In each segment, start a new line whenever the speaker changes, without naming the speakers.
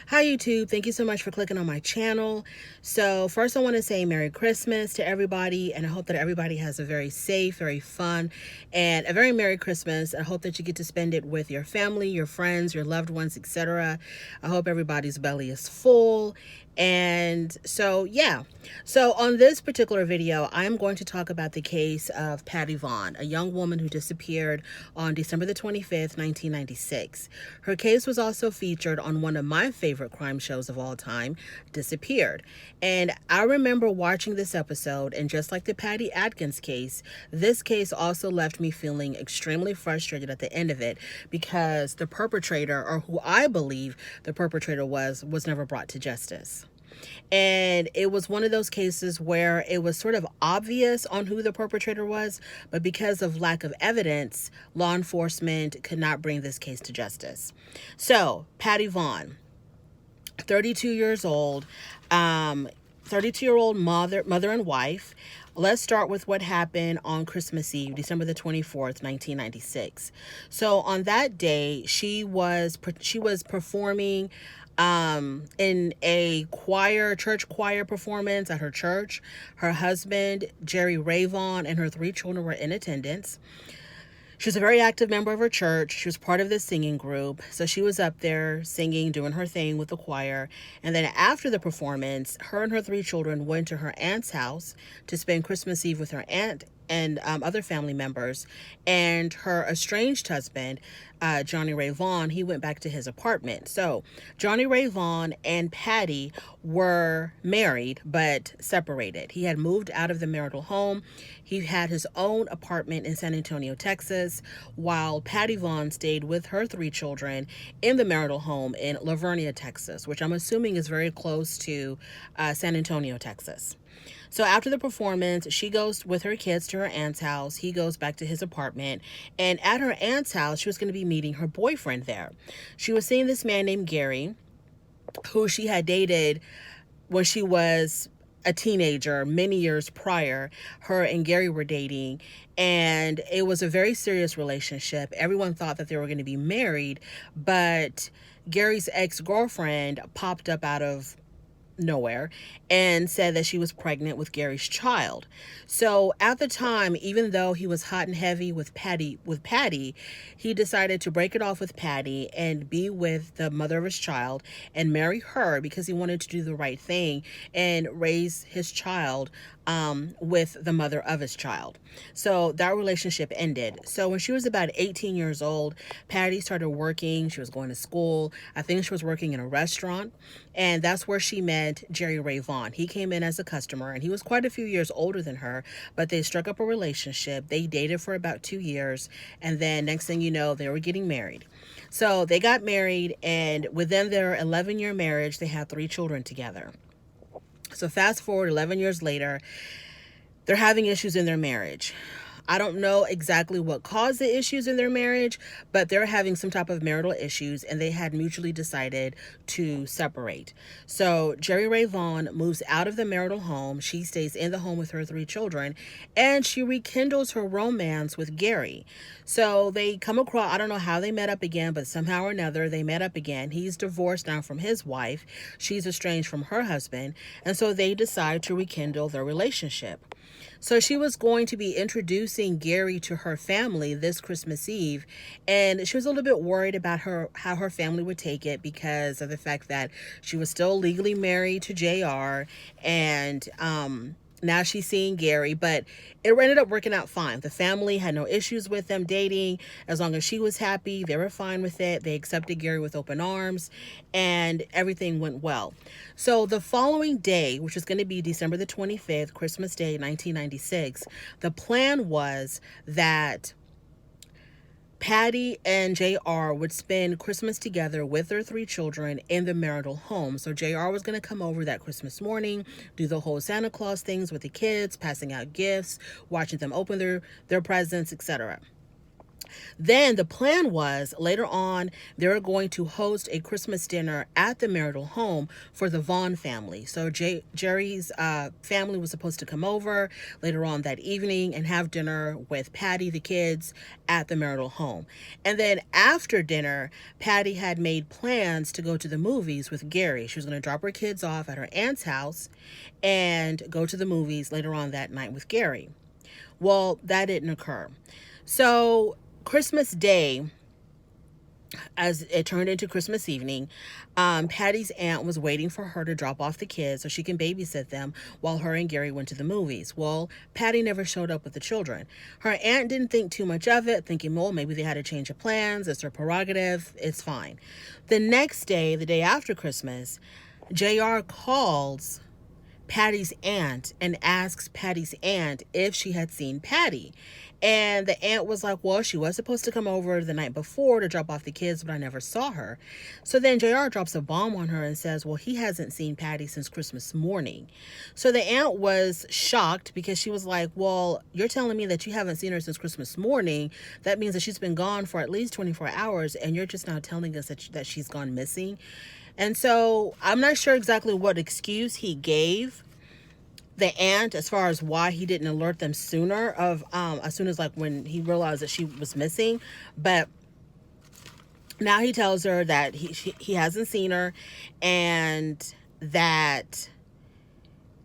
Hi YouTube, thank you so much for clicking on my channel. So first I want to say Merry Christmas to everybody, and I hope that everybody has a very safe, very fun, and a very Merry Christmas. I hope that you get to spend it with your family, your friends, your loved ones, etc. I hope everybody's belly is full. And so on this particular video I'm going to talk about the case of Patty Vaughan, a young woman who disappeared on December the 25th, 1996. Her case was also featured on one of my favorite crime shows of all time, Disappeared. And I remember watching this episode, and just like the Patty Atkins case, this case also left me feeling extremely frustrated at the end of it because the perpetrator, or who I believe the perpetrator was never brought to justice. And it was one of those cases where it was sort of obvious on who the perpetrator was, but because of lack of evidence, law enforcement could not bring this case to justice. So, Patty Vaughan, 32 years old, 32-year-old mother and wife. Let's start with what happened on Christmas Eve, December the 24th, 1996. So on that day, she was performing in a church choir performance at her church. Her husband, Jerry Vaughan, and her 3 children were in attendance. She was a very active member of her church. She was part of this singing group. So she was up there singing, doing her thing with the choir. And then after the performance, her and her 3 children went to her aunt's house to spend Christmas Eve with her aunt and other family members. And her estranged husband, Johnny Ray Vaughan, he went back to his apartment. So Johnny Ray Vaughan and Patty were married but separated. He had moved out of the marital home. He had his own apartment in San Antonio, Texas, while Patty Vaughan stayed with her 3 children in the marital home in Lavernia, Texas, which I'm assuming is very close to San Antonio, Texas. So after the performance, she goes with her kids to her aunt's house. He goes back to his apartment. And at her aunt's house, she was going to be meeting her boyfriend there. She was seeing this man named Gary, who she had dated when she was a teenager many years prior. Her and Gary were dating, and it was a very serious relationship. Everyone thought that they were going to be married, but Gary's ex-girlfriend popped up out of nowhere and said that she was pregnant with Gary's child. So at the time, even though he was hot and heavy with Patty, he decided to break it off with Patty and be with the mother of his child and marry her because he wanted to do the right thing and raise his child with the mother of his child. So that relationship ended. So when she was about 18 years old, Patty started working. She was going to school. I think she was working in a restaurant, and that's where she met Jerry Ray Vaughan. He came in as a customer, and he was quite a few years older than her, but they struck up a relationship. They dated for about 2 years, and then next thing you know, they were getting married. So they got married, and within their 11-year marriage, they had 3 children together. So fast forward 11 years later, they're having issues in their marriage. I don't know exactly what caused the issues in their marriage, but they're having some type of marital issues, and they had mutually decided to separate. So Jerry Ray Vaughan moves out of the marital home. She stays in the home with her 3 children, and she rekindles her romance with Gary. So they come across, I don't know how they met up again, but somehow or another they met up again. He's divorced now from his wife. She's estranged from her husband, and so they decide to rekindle their relationship. So she was going to be introducing Gary to her family this Christmas Eve, and she was a little bit worried about how her family would take it because of the fact that she was still legally married to JR, and now she's seeing Gary, but it ended up working out fine. The family had no issues with them dating. As long as she was happy, they were fine with it. They accepted Gary with open arms, and everything went well. So the following day, which is going to be December the 25th, Christmas Day, 1996, the plan was that Patty and JR would spend Christmas together with their 3 children in the marital home. So JR was going to come over that Christmas morning, do the whole Santa Claus things with the kids, passing out gifts, watching them open their presents, etc. Then the plan was later on they were going to host a Christmas dinner at the marital home for the Vaughan family. So Jerry's family was supposed to come over later on that evening and have dinner with Patty, the kids, at the marital home. And then after dinner, Patty had made plans to go to the movies with Gary. She was going to drop her kids off at her aunt's house and go to the movies later on that night with Gary. Well, that didn't occur. So Christmas Day, as it turned into Christmas evening, Patty's aunt was waiting for her to drop off the kids so she can babysit them while her and Gary went to the movies. Well, Patty never showed up with the children. Her aunt didn't think too much of it, thinking, well, maybe they had a change of plans. It's their prerogative. It's fine. The next day, the day after Christmas, JR calls Patty's aunt and asks Patty's aunt if she had seen Patty. And the aunt was like, well, she was supposed to come over the night before to drop off the kids, but I never saw her. So then JR drops a bomb on her and says, well, he hasn't seen Patty since Christmas morning. So the aunt was shocked because she was like, well, you're telling me that you haven't seen her since Christmas morning. That means that she's been gone for at least 24 hours, and you're just now telling us that she's gone missing. And so I'm not sure exactly what excuse he gave the aunt as far as why he didn't alert them sooner of as soon as like when he realized that she was missing. But now he tells her that he hasn't seen her and that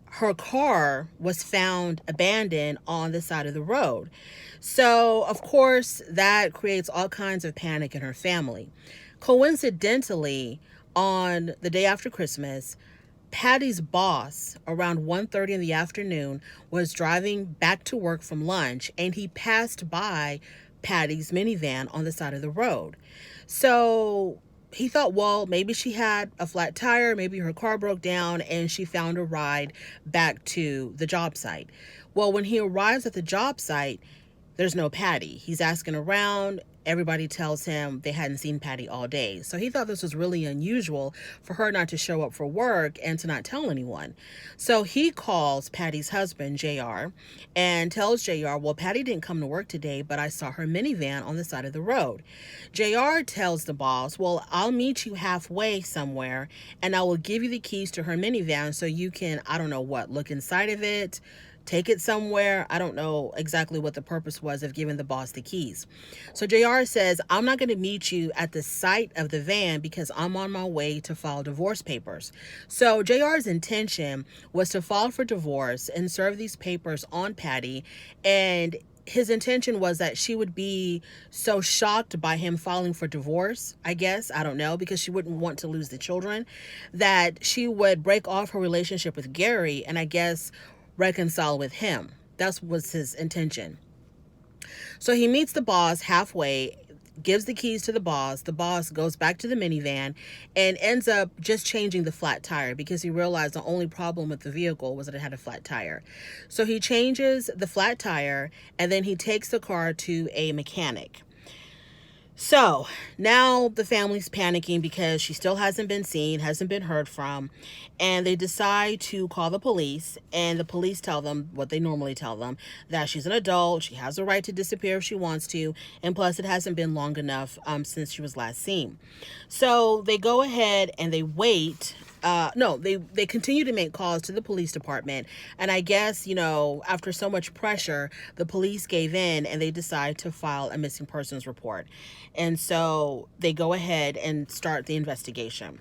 her car was found abandoned on the side of the road. So, of course, that creates all kinds of panic in her family. Coincidentally, on the day after Christmas, Patty's boss, around 1:30 in the afternoon, was driving back to work from lunch, and he passed by Patty's minivan on the side of the road. So he thought, well, maybe she had a flat tire, maybe her car broke down, and she found a ride back to the job site. Well, when he arrives at the job site, there's no Patty. He's asking around. Everybody tells him they hadn't seen Patty all day. So he thought this was really unusual for her not to show up for work and to not tell anyone. So he calls Patty's husband, JR, and tells JR, well, Patty didn't come to work today, but I saw her minivan on the side of the road. JR tells the boss, well, I'll meet you halfway somewhere, and I will give you the keys to her minivan so you can, I don't know what, look inside of it, take it somewhere. I don't know exactly what the purpose was of giving the boss the keys. So JR says, I'm not going to meet you at the site of the van because I'm on my way to file divorce papers. So JR's intention was to file for divorce and serve these papers on Patty, and his intention was that she would be so shocked by him filing for divorce, I guess, I don't know, because she wouldn't want to lose the children, that she would break off her relationship with Gary and I guess reconcile with him. That was his intention. So he meets the boss halfway, gives the keys to the boss. The boss goes back to the minivan and ends up just changing the flat tire because he realized the only problem with the vehicle was that it had a flat tire. So he changes the flat tire and then he takes the car to a mechanic. So now the family's panicking because she still hasn't been seen, hasn't been heard from, and they decide to call the police, and the police tell them what they normally tell them, that she's an adult, she has a right to disappear if she wants to, and plus it hasn't been long enough since she was last seen. So they go ahead and they wait. They continue to make calls to the police department. And I guess, after so much pressure, the police gave in and they decide to file a missing persons report. And so they go ahead and start the investigation.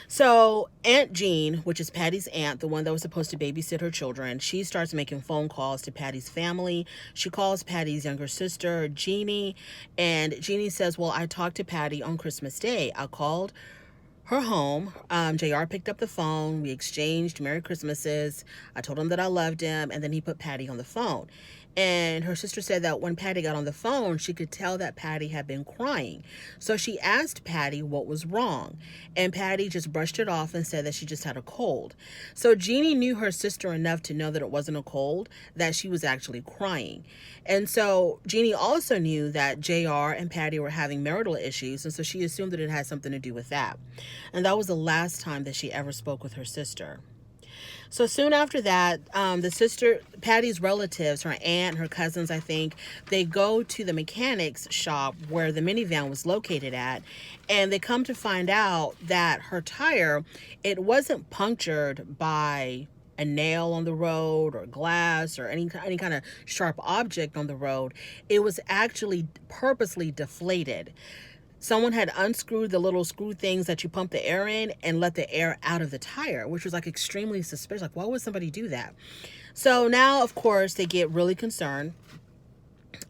So Aunt Jean, which is Patty's aunt, the one that was supposed to babysit her children, she starts making phone calls to Patty's family. She calls Patty's younger sister, Jeannie, and Jeannie says, well, I talked to Patty on Christmas Day. I called her home. JR picked up the phone. We exchanged Merry Christmases. I told him that I loved him, and then he put Patty on the phone. And her sister said that when Patty got on the phone, she could tell that Patty had been crying. So she asked Patty what was wrong. And Patty just brushed it off and said that she just had a cold. So Jeannie knew her sister enough to know that it wasn't a cold, that she was actually crying. And so Jeannie also knew that JR and Patty were having marital issues. And so she assumed that it had something to do with that. And that was the last time that she ever spoke with her sister. So soon after that, the sister, Patty's relatives, her aunt, her cousins, I think, they go to the mechanics shop where the minivan was located at, and they come to find out that her tire, it wasn't punctured by a nail on the road or glass or any kind of sharp object on the road. It was actually purposely deflated. Someone had unscrewed the little screw things that you pump the air in and let the air out of the tire, which was like extremely suspicious. Like, why would somebody do that? So now, of course, they get really concerned.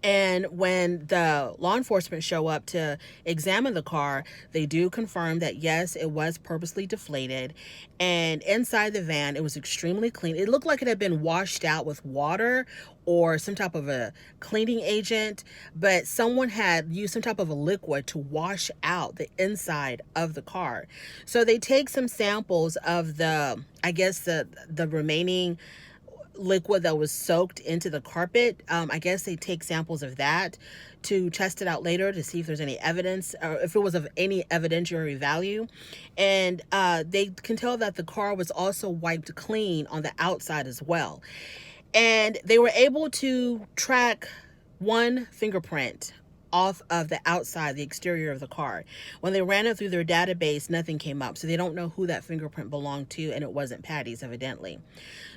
And when the law enforcement show up to examine the car, they do confirm that yes, it was purposely deflated. And inside the van, it was extremely clean. It looked like it had been washed out with water or some type of a cleaning agent, but someone had used some type of a liquid to wash out the inside of the car. So they take some samples of I guess the remaining liquid that was soaked into the carpet. I guess they take samples of that to test it out later to see if there's any evidence or if it was of any evidentiary value. And they can tell that the car was also wiped clean on the outside as well. And they were able to track one fingerprint off of the outside, the exterior of the car. When they ran it through their database, nothing came up. So they don't know who that fingerprint belonged to, and it wasn't Patty's, evidently.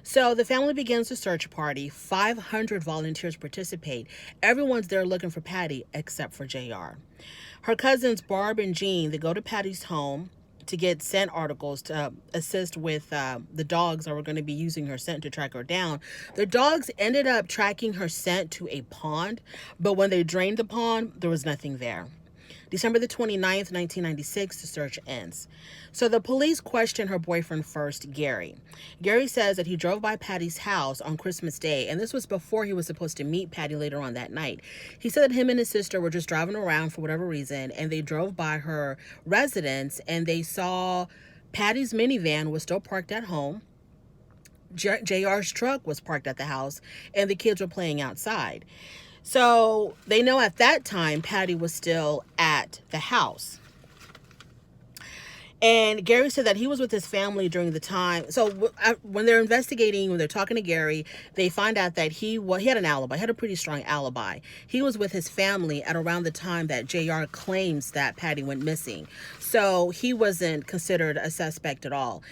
So the family begins a search party. 500 volunteers participate. Everyone's there looking for Patty except for JR. Her cousins, Barb and Jean, they go to Patty's home to get scent articles to assist with the dogs that were going to be using her scent to track her down. The dogs ended up tracking her scent to a pond, but when they drained the pond, there was nothing there. December the 29th, 1996, the search ends. So the police question her boyfriend first, Gary. Gary says that he drove by Patty's house on Christmas Day, and this was before he was supposed to meet Patty later on that night. He said that him and his sister were just driving around for whatever reason, and they drove by her residence, and they saw Patty's minivan was still parked at home. JR's truck was parked at the house, and the kids were playing outside. So they know at that time Patty was still at the house. And Gary said that he was with his family during the time. So when they're investigating, when they're talking to Gary, they find out that he had an alibi, had a pretty strong alibi. He was with his family at around the time that JR claims that Patty went missing. So he wasn't considered a suspect at all.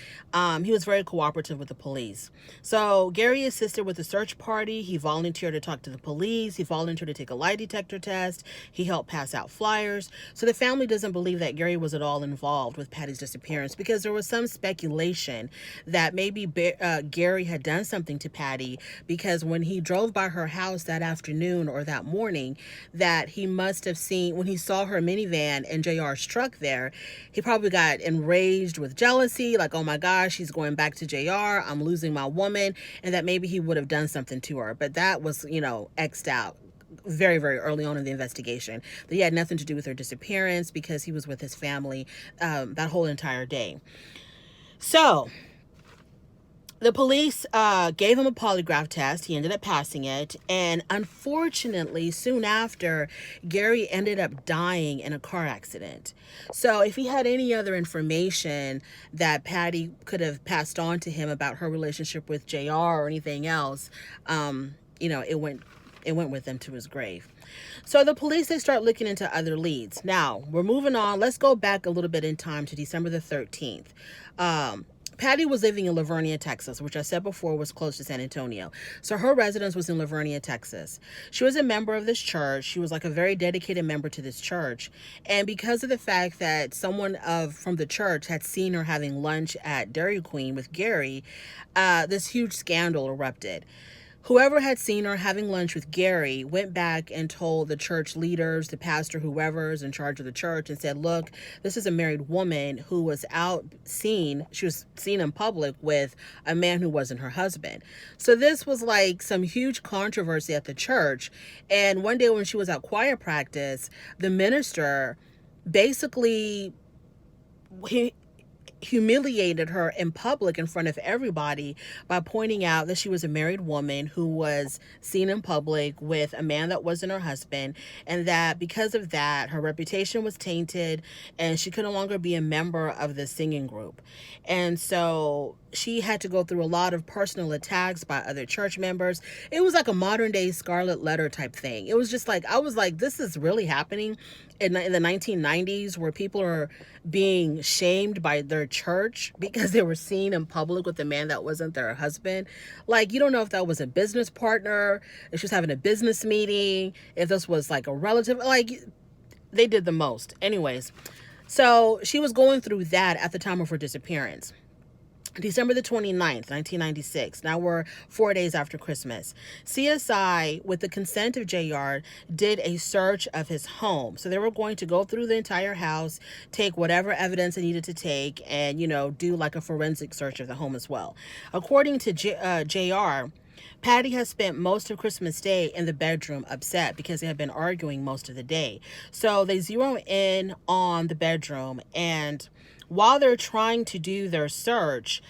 He was very cooperative with the police. So Gary assisted with the search party. He volunteered to talk to the police. He volunteered to take a lie detector test. He helped pass out flyers. So the family doesn't believe that Gary was at all involved with Patty's disappearance, because there was some speculation that maybe Gary had done something to Patty, because when he drove by her house that afternoon or that morning, that he must have seen, when he saw her minivan and JR's truck there, he probably got enraged with jealousy, like, oh my gosh, she's going back to JR, I'm losing my woman, and that maybe he would have done something to her. But that was, X'd out very, very early on in the investigation. That he had nothing to do with her disappearance because he was with his family that whole entire day. So the police gave him a polygraph test. He ended up passing it. And unfortunately, soon after, Gary ended up dying in a car accident. So if he had any other information that Patty could have passed on to him about her relationship with JR or anything else, it went with him to his grave. So the police, they start looking into other leads. Now, we're moving on. Let's go back a little bit in time to December the 13th. Patty was living in Lavernia, Texas, which I said before was close to San Antonio. So her residence was in Lavernia, Texas. She was a member of this church. She was like a very dedicated member to this church. And because of the fact that someone from the church had seen her having lunch at Dairy Queen with Gary, this huge scandal erupted. Whoever had seen her having lunch with Gary went back and told the church leaders, the pastor, whoever's in charge of the church, and said, look, this is a married woman who was she was seen in public with a man who wasn't her husband. So this was like some huge controversy at the church. And one day when she was at choir practice, the minister basically, humiliated her in public in front of everybody by pointing out that she was a married woman who was seen in public with a man that wasn't her husband, and that because of that her reputation was tainted and she could no longer be a member of the singing group. And so she had to go through a lot of personal attacks by other church members. It was like a modern day Scarlet Letter type thing. It was just like, I was like, this is really happening in the 1990s, where people are being shamed by their church because they were seen in public with a man that wasn't their husband. Like, you don't know if that was a business partner, if she was having a business meeting, if this was like a relative. Like, they did the most. Anyways, so she was going through that at the time of her disappearance. December the 29th, 1996. Now we're 4 days after Christmas. CSI, with the consent of JR, did a search of his home. So they were going to go through the entire house, take whatever evidence they needed to take, and, do like a forensic search of the home as well. According to JR, Patty has spent most of Christmas Day in the bedroom upset because they had been arguing most of the day. So they zero in on the bedroom, and while they're trying to do their search,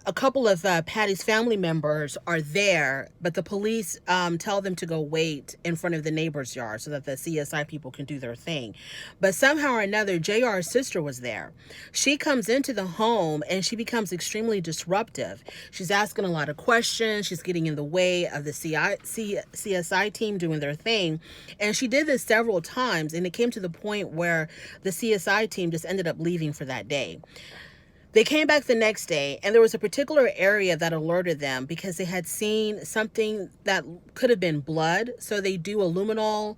a couple of Patty's family members are there, but the police tell them to go wait in front of the neighbor's yard so that the CSI people can do their thing. But somehow or another, JR's sister was there. She comes into the home and she becomes extremely disruptive. She's asking a lot of questions. She's getting in the way of the CSI team doing their thing. And she did this several times, and it came to the point where the CSI team just ended up leaving for that day. They came back the next day, and there was a particular area that alerted them because they had seen something that could have been blood. So they do a luminol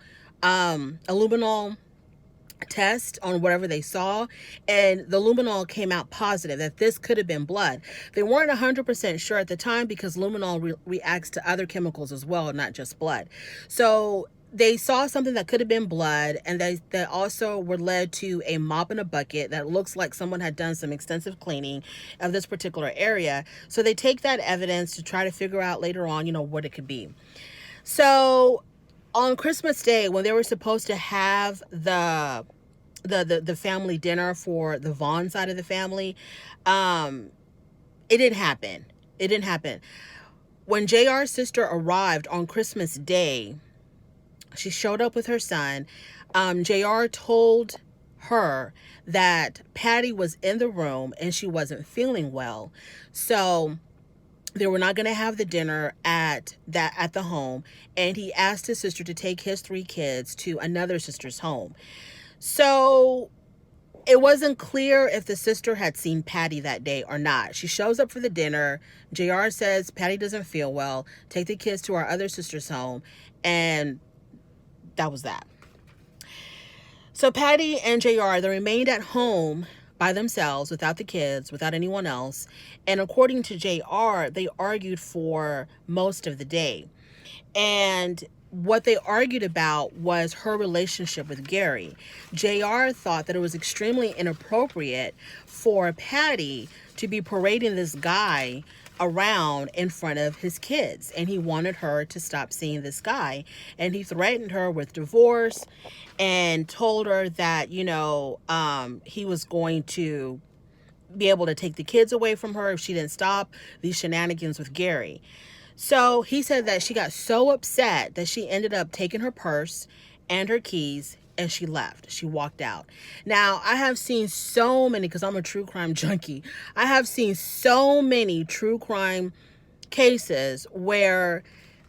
test on whatever they saw, and the luminol came out positive that this could have been blood. They weren't 100% sure at the time because luminol reacts to other chemicals as well, not just blood. So they saw something that could have been blood, and they also were led to a mop and a bucket that looks like someone had done some extensive cleaning of this particular area. So they take that evidence to try to figure out later on, what it could be. So on Christmas Day, when they were supposed to have the family dinner for the Vaughan side of the family, it didn't happen. When JR's sister arrived on Christmas Day, she showed up with her son. JR told her that Patty was in the room and she wasn't feeling well. So they were not going to have the dinner at the home. And he asked his sister to take his 3 kids to another sister's home. So it wasn't clear if the sister had seen Patty that day or not. She shows up for the dinner. JR says, Patty doesn't feel well. Take the kids to our other sister's home. And that was that. So Patty and JR, they remained at home by themselves without the kids, without anyone else. And according to JR, they argued for most of the day. And what they argued about was her relationship with Gary. JR thought that it was extremely inappropriate for Patty to be parading this guy around in front of his kids, and he wanted her to stop seeing this guy, and he threatened her with divorce and told her that he was going to be able to take the kids away from her if she didn't stop these shenanigans with Gary. So he said that she got so upset that she ended up taking her purse and her keys, and she left. She walked out. Now, I have seen so many, because I'm a true crime junkie, I have seen so many true crime cases where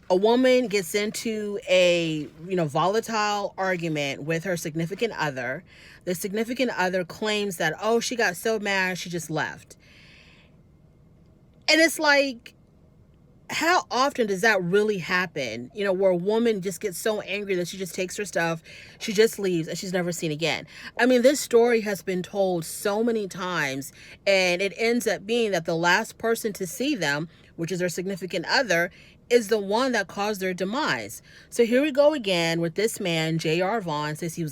a woman gets into a volatile argument with her significant other. The significant other claims that, she got so mad she just left. And it's like, how often does that really happen? Where a woman just gets so angry that she just takes her stuff, she just leaves, and she's never seen again. I mean, this story has been told so many times, and it ends up being that the last person to see them, which is their significant other, is the one that caused their demise. So here we go again with this man, J.R. Vaughan, says he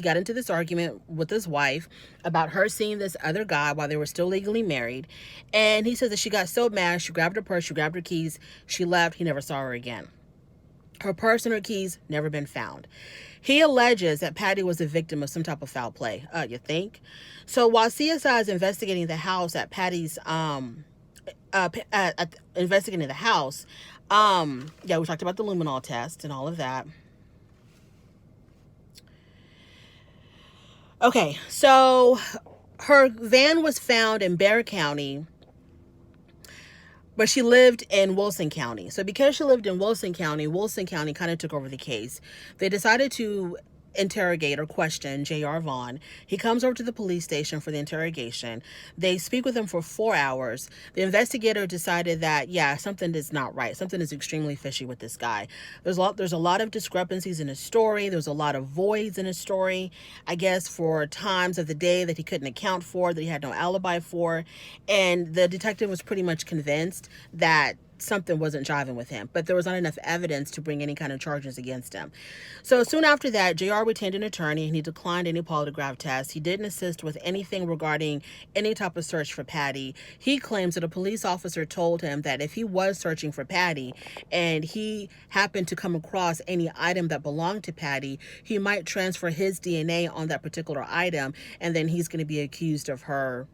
got into this argument with his wife about her seeing this other guy while they were still legally married. And he says that she got so mad, she grabbed her purse, she grabbed her keys, she left, he never saw her again. Her purse and her keys never been found. He alleges that Patty was a victim of some type of foul play. You think? So while CSI is investigating the house at Patty's, investigating the house, yeah, we talked about the luminol test and all of that. Okay, so her van was found in Bexar County, but she lived in Wilson County. So because she lived in Wilson County kind of took over the case. They decided to interrogate or question J.R. Vaughan. He comes over to the police station for the interrogation. They speak with him for 4 hours. The investigator decided that, yeah, something is not right. Something is extremely fishy with this guy. There's a lot of discrepancies in his story. There's a lot of voids in his story, I guess, for times of the day that he couldn't account for, that he had no alibi for. And the detective was pretty much convinced that something wasn't jiving with him, but there was not enough evidence to bring any kind of charges against him. So soon after that, JR retained an attorney and he declined any polygraph tests. He didn't assist with anything regarding any type of search for Patty. He claims that a police officer told him that if he was searching for Patty and he happened to come across any item that belonged to Patty, he might transfer his DNA on that particular item, and then he's going to be accused of her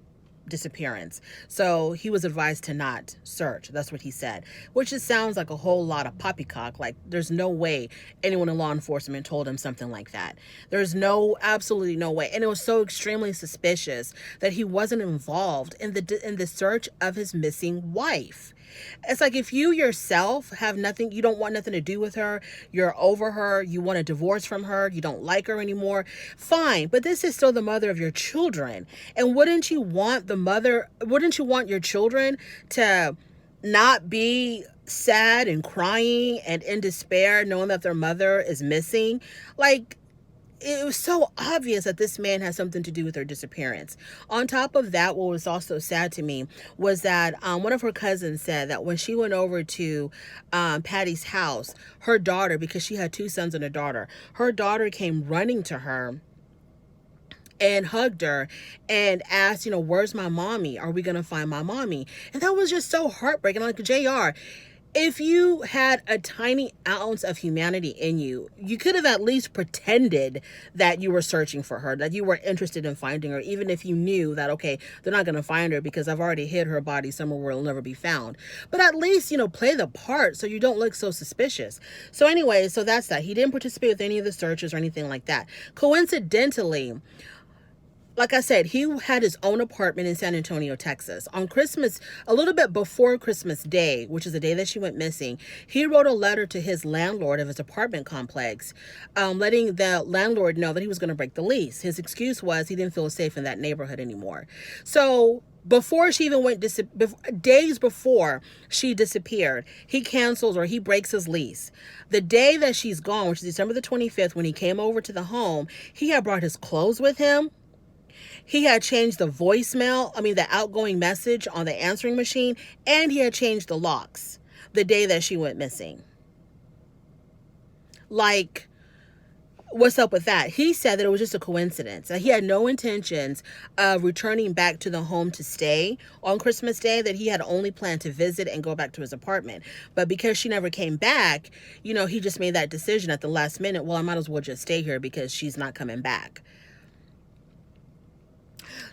disappearance. So he was advised to not search. That's what he said, which just sounds like a whole lot of poppycock. Like, there's no way anyone in law enforcement told him something like that. There's absolutely no way. And it was so extremely suspicious that he wasn't involved in the search of his missing wife. It's like, if you yourself have nothing, you don't want nothing to do with her, you're over her, you want a divorce from her, you don't like her anymore, fine. But this is still the mother of your children. And wouldn't you want your children to not be sad and crying and in despair knowing that their mother is missing? Like, it was so obvious that this man had something to do with her disappearance. On top of that, what was also sad to me was that one of her cousins said that when she went over to Patty's house, her daughter, because she had 2 sons and a daughter, her daughter came running to her and hugged her and asked, where's my mommy? Are we going to find my mommy? And that was just so heartbreaking. Like, JR, if you had a tiny ounce of humanity in you, you could have at least pretended that you were searching for her, that you were interested in finding her, even if you knew that, okay, they're not going to find her because I've already hid her body somewhere where it'll never be found. But at least, play the part so you don't look so suspicious. So anyway, so that's that. He didn't participate with any of the searches or anything like that. Coincidentally, like I said, he had his own apartment in San Antonio, Texas. On Christmas, a little bit before Christmas Day, which is the day that she went missing, he wrote a letter to his landlord of his apartment complex, letting the landlord know that he was going to break the lease. His excuse was he didn't feel safe in that neighborhood anymore. So before she even days before she disappeared, he cancels, or he breaks his lease. The day that she's gone, which is December the 25th, when he came over to the home, he had brought his clothes with him. He had changed the outgoing message on the answering machine, and he had changed the locks the day that she went missing. Like, what's up with that? He said that it was just a coincidence, that he had no intentions of returning back to the home to stay on Christmas Day, that he had only planned to visit and go back to his apartment. But because she never came back, he just made that decision at the last minute. Well, I might as well just stay here because she's not coming back.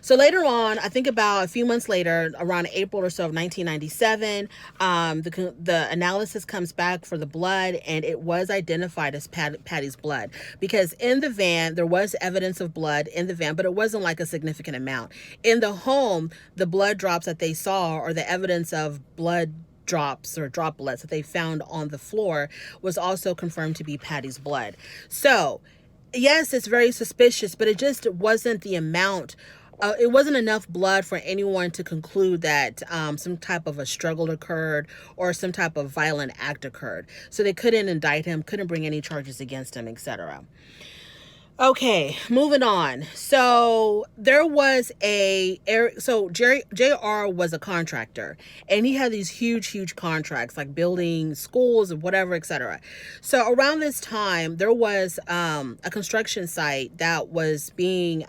So later on, I think about a few months later, around April or so of 1997, the analysis comes back for the blood, and it was identified as Patty's blood, because in the van, there was evidence of blood in the van, but it wasn't like a significant amount. In the home, the blood drops that they saw, or the evidence of blood drops or droplets that they found on the floor, was also confirmed to be Patty's blood. So yes, it's very suspicious, but it just wasn't the amount. It wasn't enough blood for anyone to conclude that some type of a struggle occurred or some type of violent act occurred. So they couldn't indict him, couldn't bring any charges against him, etc. Okay, moving on. So there was JR was a contractor, and he had these huge contracts, like building schools and whatever, etc. So around this time, there was a construction site that was being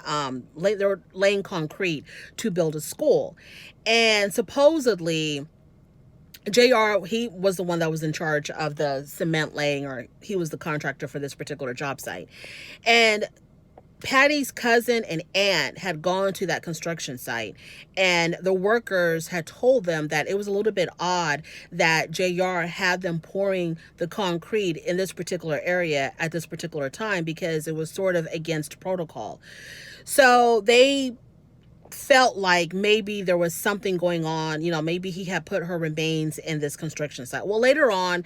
they were laying concrete to build a school, and supposedly JR, he was the one that was in charge of the cement laying, or he was the contractor for this particular job site. And Patty's cousin and aunt had gone to that construction site, and the workers had told them that it was a little bit odd that JR had them pouring the concrete in this particular area at this particular time, because it was sort of against protocol. So they felt like maybe there was something going on, maybe he had put her remains in this construction site. Well, later on,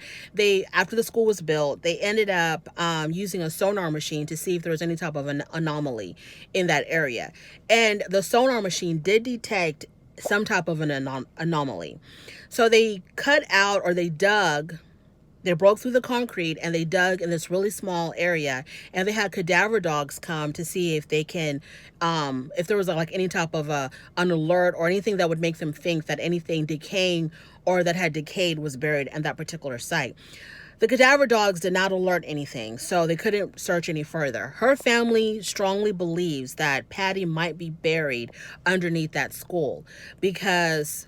after the school was built, they ended up using a sonar machine to see if there was any type of an anomaly in that area. And the sonar machine did detect some type of an anomaly. So they cut out, or they broke through the concrete and they dug in this really small area, and they had cadaver dogs come to see if they can, if there was like any type of an alert or anything that would make them think that anything decaying or that had decayed was buried in that particular site. The cadaver dogs did not alert anything, so they couldn't search any further. Her family strongly believes that Patty might be buried underneath that school because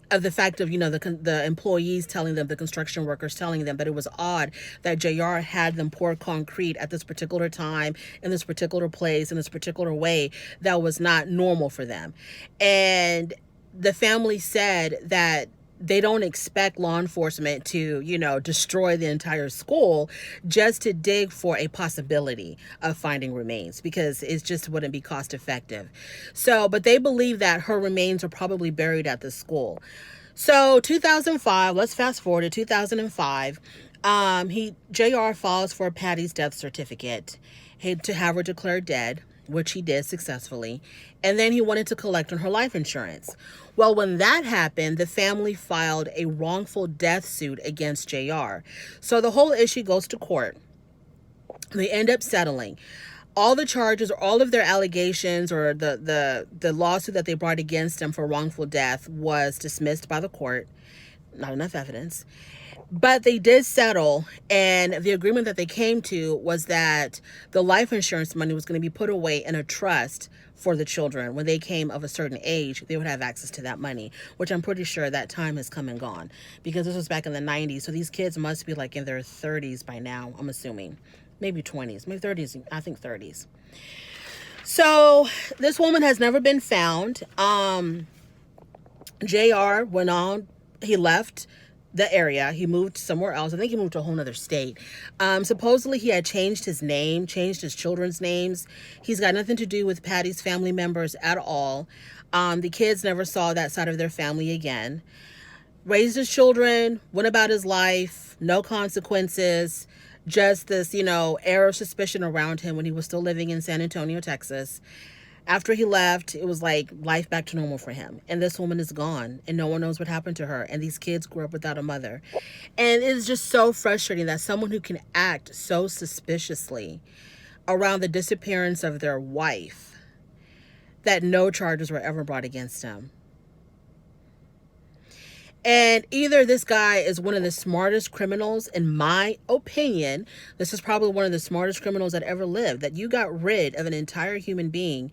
of the fact of, the employees telling them, the construction workers telling them that it was odd that JR had them pour concrete at this particular time, in this particular place, in this particular way that was not normal for them. And the family said that they don't expect law enforcement to, destroy the entire school just to dig for a possibility of finding remains, because it just wouldn't be cost effective. So, but they believe that her remains are probably buried at the school. So 2005, let's fast forward to 2005. JR files for Patty's death certificate to have her declared dead, which he did successfully. And then he wanted to collect on her life insurance. Well, when that happened, the family filed a wrongful death suit against JR. So the whole issue goes to court. They end up settling. All the charges, or all of their allegations, or the lawsuit that they brought against him for wrongful death was dismissed by the court. Not enough evidence. But they did settle, and the agreement that they came to was that the life insurance money was going to be put away in a trust for the children. When they came of a certain age, they would have access to that money, which I'm pretty sure that time has come and gone, because this was back in the 90s. So these kids must be like in their 30s by now, I'm assuming. Maybe 20s, maybe 30s, I think 30s. So this woman has never been found. JR went on, he left the area. He moved somewhere else. I think he moved to a whole other state. Supposedly he had changed his name, changed his children's names. He's got nothing to do with Patty's family members at all. The kids never saw that side of their family again. Raised his children, went about his life, no consequences, just this, air of suspicion around him when he was still living in San Antonio, Texas. After he left, it was like life back to normal for him. And this woman is gone, and no one knows what happened to her. And these kids grew up without a mother. And it's just so frustrating that someone who can act so suspiciously around the disappearance of their wife, that no charges were ever brought against him. And either this guy is one of the smartest criminals, in my opinion, this is probably one of the smartest criminals that ever lived, that you got rid of an entire human being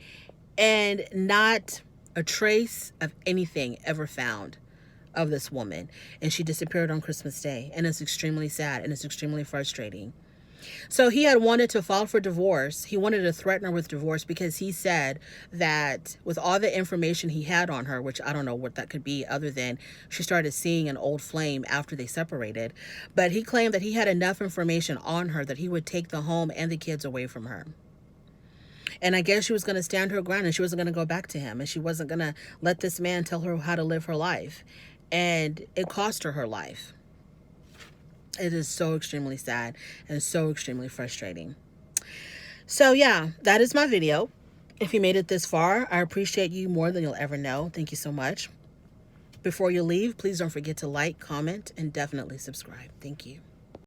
and not a trace of anything ever found of this woman. And she disappeared on Christmas Day. And it's extremely sad, and it's extremely frustrating. So he had wanted to file for divorce. He wanted to threaten her with divorce because he said that with all the information he had on her, which I don't know what that could be other than she started seeing an old flame after they separated. But he claimed that he had enough information on her that he would take the home and the kids away from her. And I guess she was going to stand her ground, and she wasn't going to go back to him. And she wasn't going to let this man tell her how to live her life. And it cost her her life. It is so extremely sad and so extremely frustrating. So yeah, that is my video. If you made it this far, I appreciate you more than you'll ever know. Thank you so much. Before you leave, please don't forget to like, comment, and definitely subscribe. Thank you.